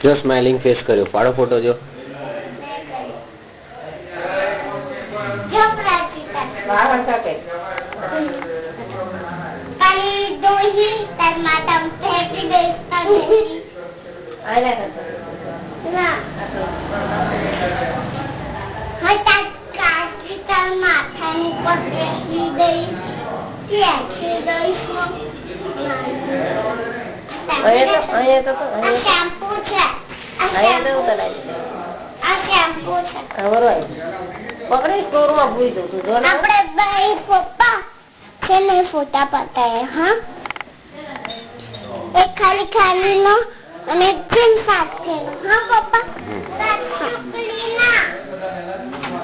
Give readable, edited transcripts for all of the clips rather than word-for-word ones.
जो smiling face करो पाड़ो फोटो जो पकड़े स्टोर में भूल दो तो जो ना अपने भाई पापा चले फोटा पता है हाँ एक खाली खाली नो અને ટીમ સાફ છે હા પપ્પા ના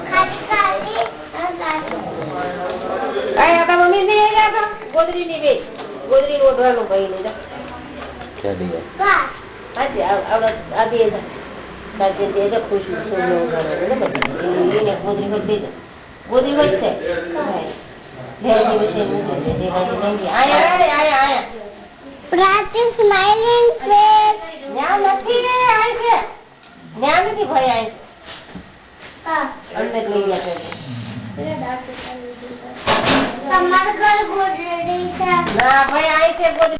ખાલી ખાલી આય આ મમ્મી ને લઈ જા ગોદરી ની બે ગોદરી ઓઢવાનું ભાઈ લઈ જા क्या दिया બસ આજે આ દે જા કાજે દે જા ખુશ સુનો ઘરે ને ગોદરી પર દે ગોદરી પર છે હે દિવસે મુજે દે વાજી આય આય આય પ્રાચી સ્માઇલિંગ ફેસ ન્યા નથી રે આય છે ન્યા નથી ભાઈ આય હા અંદર લઈ ગયા છે તમારા ઘર ગોદરી છે ના ભાઈ આય છે ગોદરી